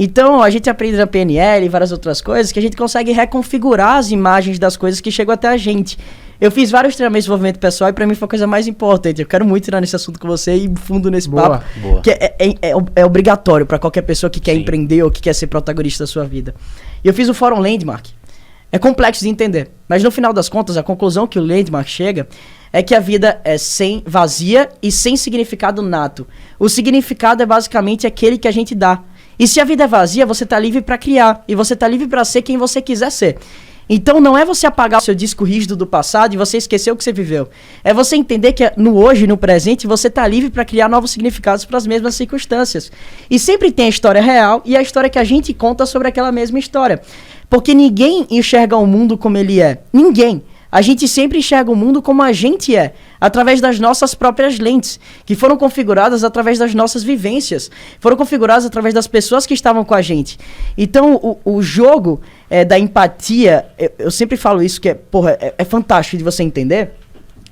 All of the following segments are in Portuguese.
Então, a gente aprende na PNL e várias outras coisas que a gente consegue reconfigurar as imagens das coisas que chegam até a gente. Eu fiz vários treinamentos de desenvolvimento pessoal e pra mim foi a coisa mais importante. Eu quero muito entrar nesse assunto com você e fundo nesse papo. Que é obrigatório pra qualquer pessoa que quer empreender ou que quer ser protagonista da sua vida. E eu fiz o Fórum Landmark. É complexo de entender, mas no final das contas, a conclusão que o Landmark chega é que a vida é vazia e sem significado nato. O significado é basicamente aquele que a gente dá. E se a vida é vazia, você tá livre pra criar. E você tá livre pra ser quem você quiser ser. Então não é você apagar o seu disco rígido do passado e você esquecer o que você viveu. É você entender que no hoje, no presente, você tá livre para criar novos significados para as mesmas circunstâncias. E sempre tem a história real e a história que a gente conta sobre aquela mesma história. Porque ninguém enxerga o mundo como ele é. Ninguém. A gente sempre enxerga o mundo como a gente é, através das nossas próprias lentes, que foram configuradas através das nossas vivências, foram configuradas através das pessoas que estavam com a gente. Então, o jogo da empatia, eu sempre falo isso, que é fantástico de você entender,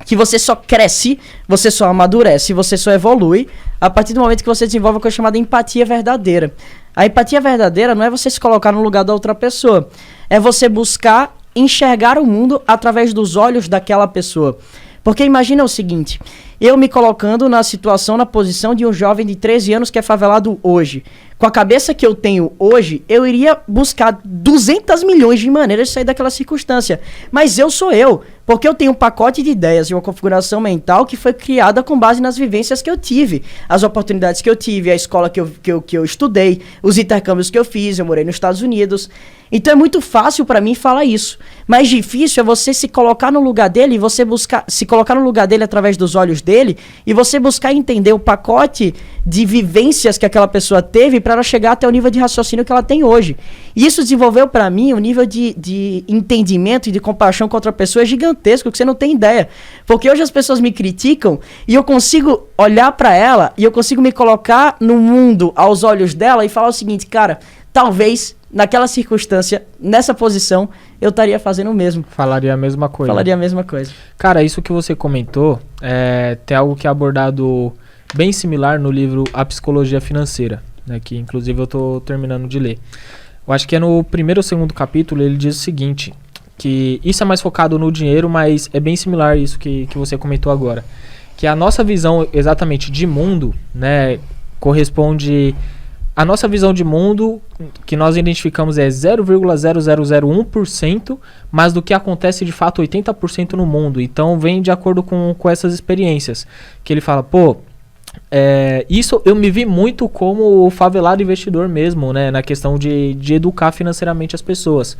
que você só cresce, você só amadurece, você só evolui a partir do momento que você desenvolve a coisa chamada empatia verdadeira. A empatia verdadeira não é você se colocar no lugar da outra pessoa, é você buscar enxergar o mundo através dos olhos daquela pessoa. Porque imagina o seguinte, eu me colocando na situação, na posição de um jovem de 13 anos que é favelado hoje. Com a cabeça que eu tenho hoje, eu iria buscar 200 milhões de maneiras de sair daquela circunstância. Mas eu sou eu, porque eu tenho um pacote de ideias e uma configuração mental que foi criada com base nas vivências que eu tive, as oportunidades que eu tive, a escola que eu estudei, os intercâmbios que eu fiz, eu morei nos Estados Unidos. Então é muito fácil pra mim falar isso. Mais difícil é você se colocar no lugar dele e você buscar se colocar no lugar dele através dos olhos dele e você buscar entender o pacote de vivências que aquela pessoa teve para ela chegar até o nível de raciocínio que ela tem hoje. E isso desenvolveu para mim um nível de entendimento e de compaixão com outra pessoa gigantesco, que você não tem ideia. Porque hoje as pessoas me criticam e eu consigo olhar para ela e eu consigo me colocar no mundo aos olhos dela e falar o seguinte, cara, talvez naquela circunstância, nessa posição, eu estaria fazendo o mesmo. Falaria a mesma coisa. Falaria a mesma coisa. Cara, isso que você comentou, tem algo que é abordado bem similar no livro A Psicologia Financeira, né, que inclusive eu estou terminando de ler. Eu acho que é no primeiro ou segundo capítulo, ele diz o seguinte, que isso é mais focado no dinheiro, mas é bem similar a isso que você comentou agora. Que a nossa visão exatamente de mundo, né, corresponde... A nossa visão de mundo, que nós identificamos é 0,0001%, mas do que acontece de fato 80% no mundo. Então vem de acordo com essas experiências. Que ele fala, isso eu me vi muito como o favelado investidor mesmo, né? Na questão de educar financeiramente as pessoas.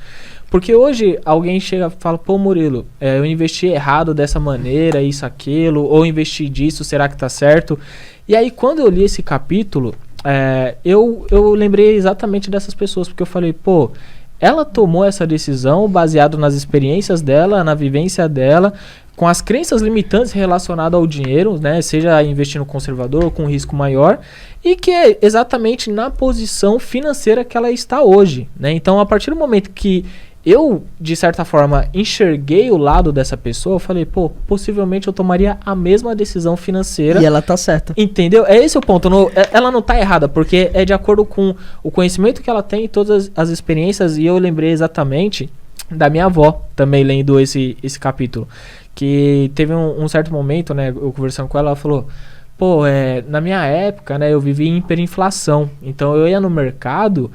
Porque hoje alguém chega e fala, Murilo, eu investi errado dessa maneira, isso, aquilo, ou investi disso, será que tá certo? E aí quando eu li esse capítulo... eu lembrei exatamente dessas pessoas, porque eu falei, ela tomou essa decisão baseado nas experiências dela, na vivência dela, com as crenças limitantes relacionadas ao dinheiro, né, seja investindo conservador, com risco maior, e que é exatamente na posição financeira que ela está hoje, né? Então, a partir do momento que eu, de certa forma, enxerguei o lado dessa pessoa, eu falei, possivelmente eu tomaria a mesma decisão financeira. E ela tá certa. Entendeu? É esse o ponto. Ela não tá errada, porque é de acordo com o conhecimento que ela tem e todas as experiências, e eu lembrei exatamente da minha avó, também lendo esse capítulo, que teve um certo momento, né, eu conversando com ela, ela falou, na minha época, né, eu vivi em hiperinflação, então eu ia no mercado...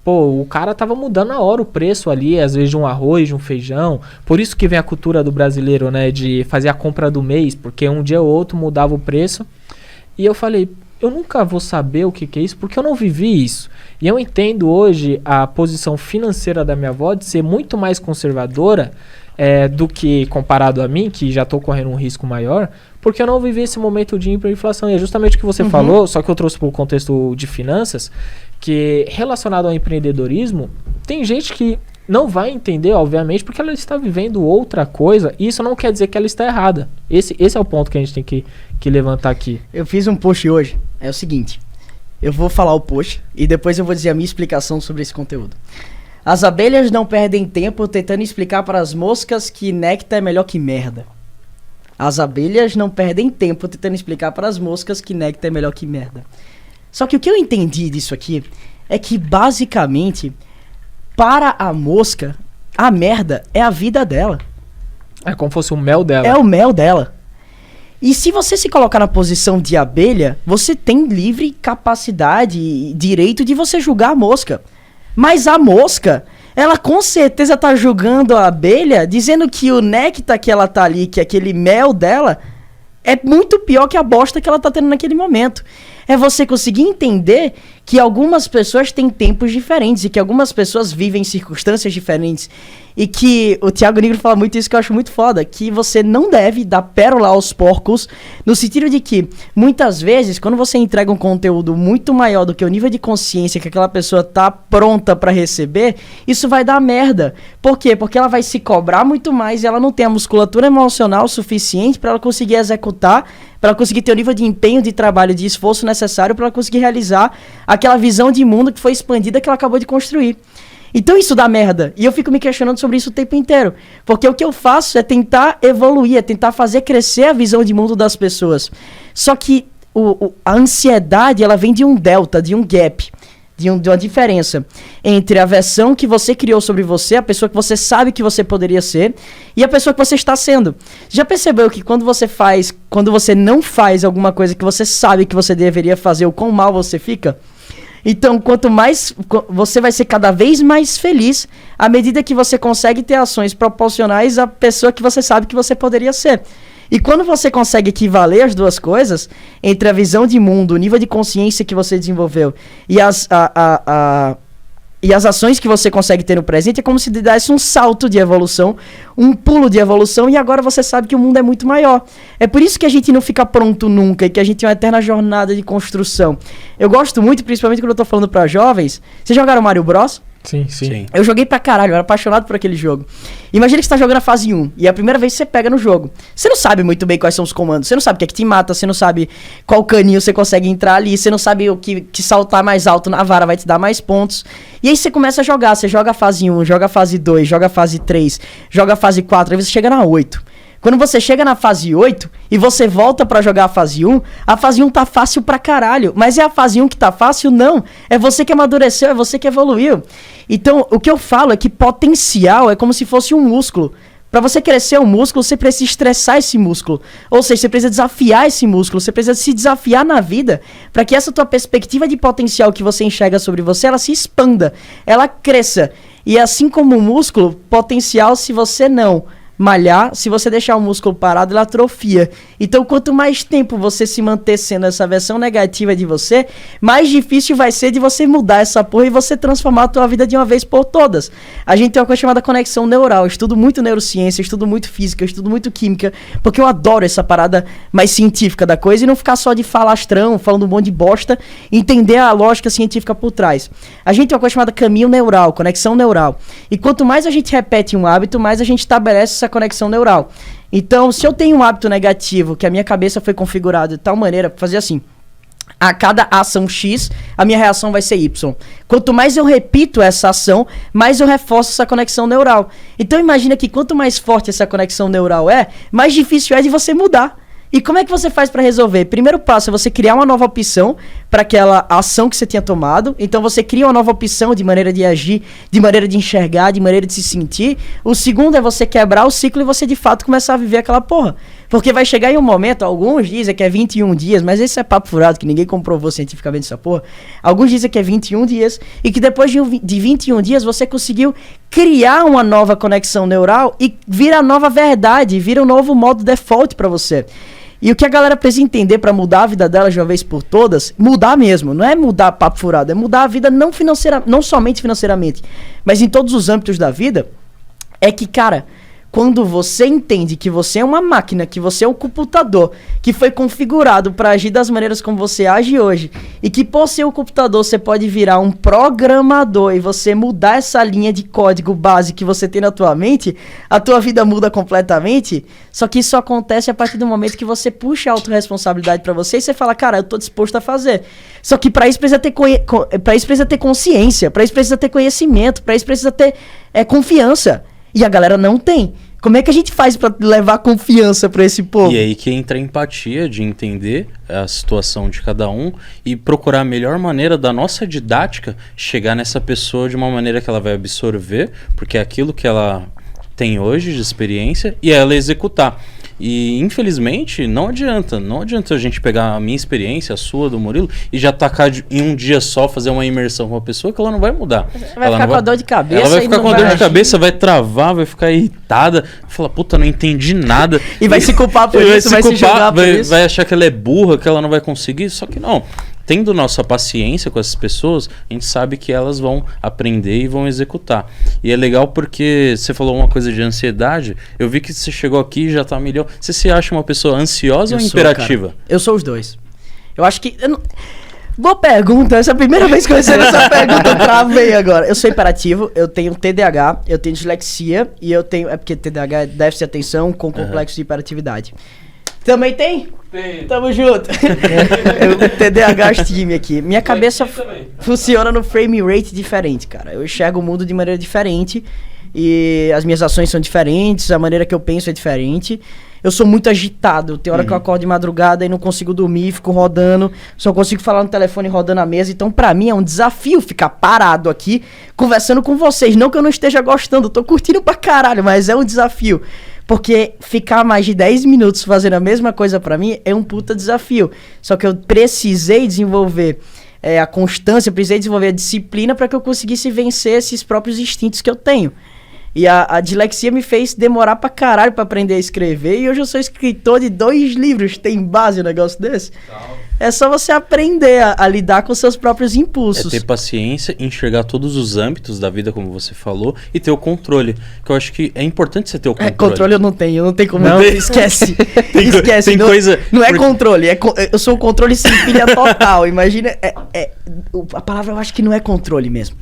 o cara tava mudando na hora o preço ali, às vezes de um arroz, de um feijão. Por isso que vem a cultura do brasileiro, né, de fazer a compra do mês, porque um dia ou outro mudava o preço. E eu falei, eu nunca vou saber o que é isso, porque eu não vivi isso. E eu entendo hoje a posição financeira da minha avó de ser muito mais conservadora do que comparado a mim, que já tô correndo um risco maior, porque eu não vivi esse momento de hiperinflação. E é justamente o que você falou, só que eu trouxe para o contexto de finanças, que relacionado ao empreendedorismo, tem gente que não vai entender, obviamente, porque ela está vivendo outra coisa, e isso não quer dizer que ela está errada. Esse é o ponto que a gente tem que levantar aqui. Eu fiz um post hoje, é o seguinte, eu vou falar o post, e depois eu vou dizer a minha explicação sobre esse conteúdo. As abelhas não perdem tempo tentando explicar para as moscas que néctar é melhor que merda. As abelhas não perdem tempo tentando explicar para as moscas que néctar é melhor que merda. Só que o que eu entendi disso aqui é que basicamente, para a mosca, a merda é a vida dela. É como se fosse o mel dela. É o mel dela. E se você se colocar na posição de abelha, você tem livre capacidade e direito de você julgar a mosca. Mas a mosca, ela com certeza tá julgando a abelha, dizendo que o néctar que ela tá ali, que é aquele mel dela, é muito pior que a bosta que ela tá tendo naquele momento. É você conseguir entender que algumas pessoas têm tempos diferentes e que algumas pessoas vivem circunstâncias diferentes. E que o Thiago Negro fala muito isso que eu acho muito foda, que você não deve dar pérola aos porcos, no sentido de que, muitas vezes, quando você entrega um conteúdo muito maior do que o nível de consciência que aquela pessoa tá pronta pra receber, isso vai dar merda. Por quê? Porque ela vai se cobrar muito mais e ela não tem a musculatura emocional suficiente pra ela conseguir executar, pra ela conseguir ter o nível de empenho, de trabalho, de esforço necessário pra ela conseguir realizar aquela visão de mundo que foi expandida que ela acabou de construir. Então isso dá merda. E eu fico me questionando sobre isso o tempo inteiro. Porque o que eu faço é tentar evoluir, é tentar fazer crescer a visão de mundo das pessoas. Só que a ansiedade, ela vem de um delta, de um gap, de uma diferença entre a versão que você criou sobre você, a pessoa que você sabe que você poderia ser, e a pessoa que você está sendo. Já percebeu que quando você não faz alguma coisa que você sabe que você deveria fazer, o quão mal você fica? Então, quanto mais você vai ser cada vez mais feliz à medida que você consegue ter ações proporcionais à pessoa que você sabe que você poderia ser. E quando você consegue equivaler as duas coisas, entre a visão de mundo, o nível de consciência que você desenvolveu e as ações que você consegue ter no presente, é como se desse um salto de evolução, um pulo de evolução, e agora você sabe que o mundo é muito maior. É por isso que a gente não fica pronto nunca, e que a gente tem uma eterna jornada de construção. Eu gosto muito, principalmente quando eu tô falando pra jovens. Vocês jogaram Mario Bros? Sim. Eu joguei pra caralho, eu era apaixonado por aquele jogo. Imagina que você tá jogando a fase 1, e é a primeira vez que você pega no jogo. Você não sabe muito bem quais são os comandos, você não sabe o que é que te mata, você não sabe qual caninho você consegue entrar ali, você não sabe o que saltar mais alto na vara vai te dar mais pontos. E aí você começa a jogar, você joga a fase 1, joga a fase 2, joga a fase 3, joga a fase 4, aí você chega na 8. Quando você chega na fase 8 e você volta pra jogar a fase 1 tá fácil pra caralho. Mas é a fase 1 que tá fácil? Não. É você que amadureceu, é você que evoluiu. Então, o que eu falo é que potencial é como se fosse um músculo. Pra você crescer um músculo, você precisa estressar esse músculo. Ou seja, você precisa desafiar esse músculo, você precisa se desafiar na vida pra que essa tua perspectiva de potencial que você enxerga sobre você, ela se expanda, ela cresça. E assim como o músculo, potencial, se você não malhar, se você deixar o músculo parado, ele atrofia. Então, quanto mais tempo você se manter sendo essa versão negativa de você, mais difícil vai ser de você mudar essa porra e você transformar a tua vida de uma vez por todas. A gente tem uma coisa chamada conexão neural. Eu estudo muito neurociência, eu estudo muito física, eu estudo muito química, porque eu adoro essa parada mais científica da coisa e não ficar só de falastrão, falando um monte de bosta, entender a lógica científica por trás. A gente tem uma coisa chamada caminho neural, conexão neural. E quanto mais a gente repete um hábito, mais a gente estabelece essa conexão neural. Então, se eu tenho um hábito negativo, que a minha cabeça foi configurada de tal maneira, pra fazer assim, a cada ação X, a minha reação vai ser Y. Quanto mais eu repito essa ação, mais eu reforço essa conexão neural. Então imagina que quanto mais forte essa conexão neural é, mais difícil é de você mudar. E como é que você faz para resolver? Primeiro passo é você criar uma nova opção para aquela ação que você tinha tomado. Então você cria uma nova opção de maneira de agir, de maneira de enxergar, de maneira de se sentir. O segundo é você quebrar o ciclo e você de fato começar a viver aquela porra. Porque vai chegar em um momento, alguns dizem que é 21 dias, mas esse é papo furado, que ninguém comprovou cientificamente essa porra. Alguns dizem que é 21 dias e que depois de 21 dias você conseguiu criar uma nova conexão neural e vira a nova verdade, vira um novo modo default para você. E o que a galera precisa entender para mudar a vida dela de uma vez por todas, mudar mesmo, não é mudar papo furado, é mudar a vida não somente financeiramente, mas em todos os âmbitos da vida, é que, cara, quando você entende que você é uma máquina, que você é um computador, que foi configurado para agir das maneiras como você age hoje, e que por ser um computador você pode virar um programador e você mudar essa linha de código base que você tem na tua mente, a tua vida muda completamente. Só que isso acontece a partir do momento que você puxa a autorresponsabilidade para você e você fala, cara, eu tô disposto a fazer. Só que para isso precisa ter consciência, para isso precisa ter conhecimento, para isso precisa ter confiança. E a galera não tem. Como é que a gente faz pra levar confiança pra esse povo? E aí que entra a empatia de entender a situação de cada um e procurar a melhor maneira da nossa didática chegar nessa pessoa de uma maneira que ela vai absorver, porque é aquilo que ela tem hoje de experiência, e ela executar. E infelizmente não adianta a gente pegar a minha experiência, a sua, do Murilo, e já tacar em um dia só, fazer uma imersão com uma pessoa que ela não vai mudar. Vai ficar com a dor de cabeça. Ela vai ficar com a dor de cabeça, vai travar, vai ficar irritada, fala, puta, não entendi nada. E vai se culpar por isso, vai se julgar por isso. Vai achar que ela é burra, que ela não vai conseguir, só que não. Tendo nossa paciência com essas pessoas, a gente sabe que elas vão aprender e vão executar. E é legal porque você falou uma coisa de ansiedade, eu vi que você chegou aqui e já tá milhão. Você se acha uma pessoa ansiosa ou imperativa? Cara, eu sou os dois. Eu acho que... Boa pergunta, essa é a primeira vez que eu recebo essa pergunta, eu travei agora. Eu sou imperativo, eu tenho TDAH, eu tenho dislexia e eu tenho... É porque TDAH é déficit de atenção com complexo de hiperatividade. Também tem? Tem. Tamo junto. O TDAH time aqui. Minha cabeça funciona no frame rate diferente, cara. Eu enxergo o mundo de maneira diferente e as minhas ações são diferentes, a maneira que eu penso é diferente. Eu sou muito agitado. Tem hora que eu acordo de madrugada e não consigo dormir, fico rodando, só consigo falar no telefone rodando a mesa. Então, pra mim, é um desafio ficar parado aqui, conversando com vocês. Não que eu não esteja gostando, eu tô curtindo pra caralho, mas é um desafio. Porque ficar mais de 10 minutos fazendo a mesma coisa pra mim é um puta desafio. Só que eu precisei desenvolver a constância, precisei desenvolver a disciplina pra que eu conseguisse vencer esses próprios instintos que eu tenho. E a dislexia me fez demorar pra caralho pra aprender a escrever. E hoje eu sou escritor de 2 livros. Tem base um negócio desse? É só você aprender a lidar com seus próprios impulsos. É ter paciência, enxergar todos os âmbitos da vida, como você falou, e ter o controle. Que eu acho que é importante você ter o controle. Controle eu não tenho como. Não. Esquece. Esquece. Tem coisa... Não é controle, eu sou um controle sem pilha total. Imagina, a palavra eu acho que não é controle mesmo.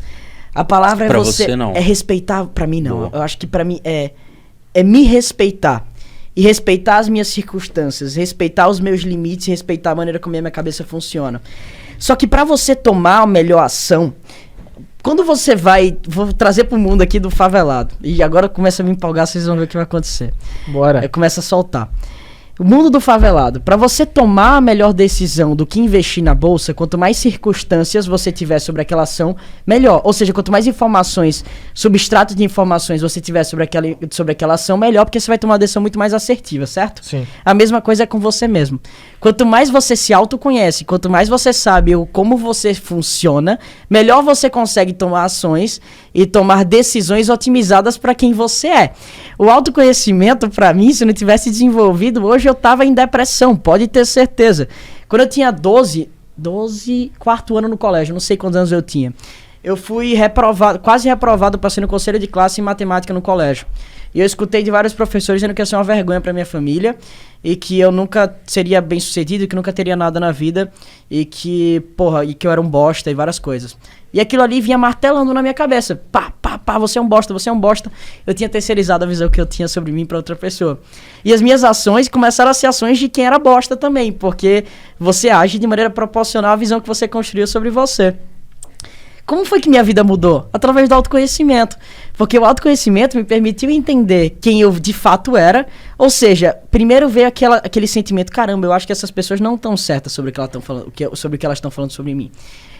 A palavra pra é você não. É respeitar, pra mim não. Boa. Eu acho que pra mim é me respeitar. E respeitar as minhas circunstâncias, respeitar os meus limites, respeitar a maneira como a minha cabeça funciona. Só que pra você tomar a melhor ação, quando você vou trazer pro mundo aqui do favelado, e agora começa a me empolgar, vocês vão ver o que vai acontecer. Bora. Começa a soltar. O mundo do favelado, para você tomar a melhor decisão do que investir na bolsa, quanto mais circunstâncias você tiver sobre aquela ação, melhor. Ou seja, quanto mais informações, substrato de informações você tiver sobre aquela ação, melhor, porque você vai tomar uma decisão muito mais assertiva, certo? Sim. A mesma coisa é com você mesmo. Quanto mais você se autoconhece, quanto mais você sabe como você funciona, melhor você consegue tomar ações e tomar decisões otimizadas para quem você é. O autoconhecimento, para mim, se não tivesse desenvolvido, hoje eu tava em depressão, pode ter certeza. Quando eu tinha 12, quarto ano no colégio, não sei quantos anos eu tinha. Eu fui quase reprovado para ser no conselho de classe em matemática no colégio. E eu escutei de vários professores dizendo que ia ser uma vergonha para minha família e que eu nunca seria bem sucedido, que nunca teria nada na vida e que eu era um bosta e várias coisas. E aquilo ali vinha martelando na minha cabeça. Pá, você é um bosta, você é um bosta. Eu tinha terceirizado a visão que eu tinha sobre mim para outra pessoa. E as minhas ações começaram a ser ações de quem era bosta também, porque você age de maneira proporcional à visão que você construiu sobre você. Como foi que minha vida mudou? Através do autoconhecimento. Porque o autoconhecimento me permitiu entender quem eu de fato era. Ou seja, primeiro veio aquele sentimento, caramba, eu acho que essas pessoas não estão certas sobre o que elas estão falando, sobre o que elas estão falando sobre mim.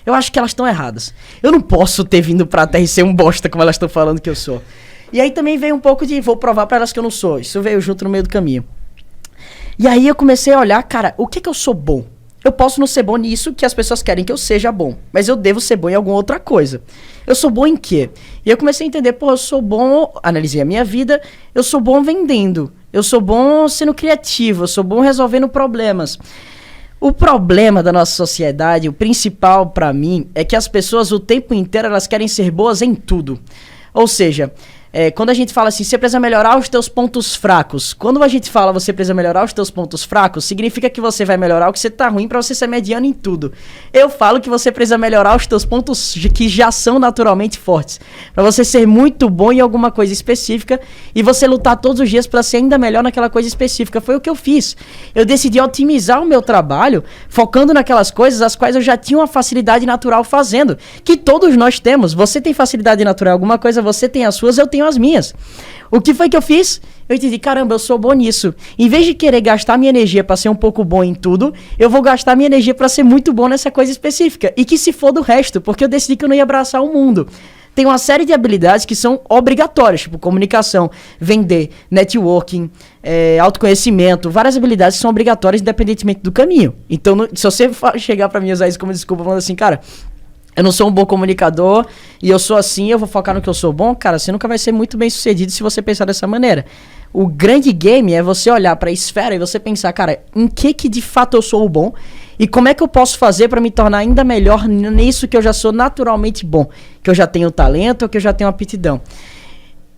Eu acho que elas estão erradas. Eu não posso ter vindo pra Terra e ser um bosta como elas estão falando que eu sou. E aí também veio um pouco de vou provar pra elas que eu não sou. Isso veio junto no meio do caminho. E aí eu comecei a olhar, cara, o que eu sou bom? Eu posso não ser bom nisso que as pessoas querem que eu seja bom, mas eu devo ser bom em alguma outra coisa. Eu sou bom em quê? E eu comecei a entender, eu sou bom, analisei a minha vida, eu sou bom vendendo, eu sou bom sendo criativo, eu sou bom resolvendo problemas. O problema da nossa sociedade, o principal pra mim, é que as pessoas o tempo inteiro elas querem ser boas em tudo. Ou seja, quando a gente fala assim, você precisa melhorar os teus pontos fracos. Quando a gente fala você precisa melhorar os teus pontos fracos, significa que você vai melhorar o que você tá ruim pra você ser mediano em tudo. Eu falo que você precisa melhorar os teus pontos que já são naturalmente fortes. Pra você ser muito bom em alguma coisa específica e você lutar todos os dias pra ser ainda melhor naquela coisa específica. Foi o que eu fiz. Eu decidi otimizar o meu trabalho, focando naquelas coisas as quais eu já tinha uma facilidade natural fazendo. Que todos nós temos. Você tem facilidade natural em alguma coisa, você tem as suas, eu tenho as minhas. O que foi que eu fiz? eu entendi, caramba, eu sou bom nisso. Em vez de querer gastar minha energia pra ser um pouco bom em tudo, eu vou gastar minha energia pra ser muito bom nessa coisa específica. E que se for do resto, porque eu decidi que eu não ia abraçar o mundo. Tem uma série de habilidades que são obrigatórias, tipo comunicação, vender, networking, autoconhecimento, várias habilidades que são obrigatórias independentemente do caminho. Então, se você chegar pra mim usar isso como desculpa, falando assim, cara, eu não sou um bom comunicador e eu sou assim, eu vou focar no que eu sou bom, cara, você nunca vai ser muito bem sucedido se você pensar dessa maneira. O grande game é você olhar pra esfera e você pensar, cara, em que de fato eu sou o bom e como é que eu posso fazer pra me tornar ainda melhor nisso que eu já sou naturalmente bom, que eu já tenho talento, que eu já tenho aptidão.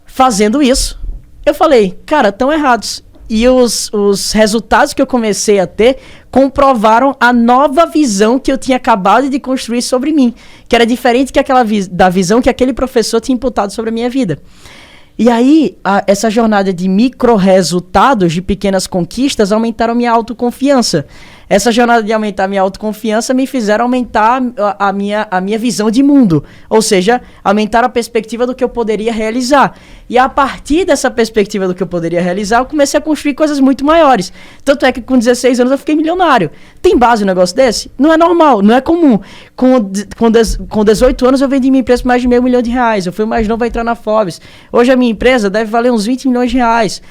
Fazendo isso, eu falei, cara, estão errados. E os resultados que eu comecei a ter comprovaram a nova visão que eu tinha acabado de construir sobre mim, que era diferente que da visão que aquele professor tinha imputado sobre a minha vida. E aí, essa jornada de micro-resultados, de pequenas conquistas, aumentaram minha autoconfiança. Essa jornada de aumentar minha autoconfiança me fizeram aumentar a minha visão de mundo. Ou seja, aumentar a perspectiva do que eu poderia realizar. E a partir dessa perspectiva do que eu poderia realizar, eu comecei a construir coisas muito maiores. Tanto é que com 16 anos eu fiquei milionário. Tem base um negócio desse? Não é normal, não é comum. Com 18 anos eu vendi minha empresa por mais de R$500 mil. Eu fui o mais novo a entrar na Forbes. Hoje a minha empresa deve valer uns R$20 milhões.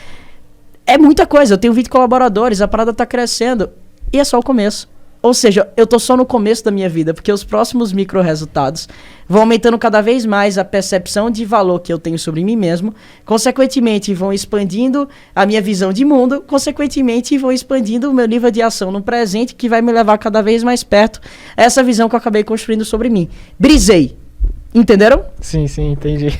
É muita coisa, eu tenho 20 colaboradores, a parada tá crescendo. E é só o começo. Ou seja, eu tô só no começo da minha vida, porque os próximos micro resultados vão aumentando cada vez mais a percepção de valor que eu tenho sobre mim mesmo, consequentemente vão expandindo a minha visão de mundo, consequentemente vão expandindo o meu nível de ação no presente, que vai me levar cada vez mais perto a essa visão que eu acabei construindo sobre mim. Brisei. Entenderam? Sim, entendi.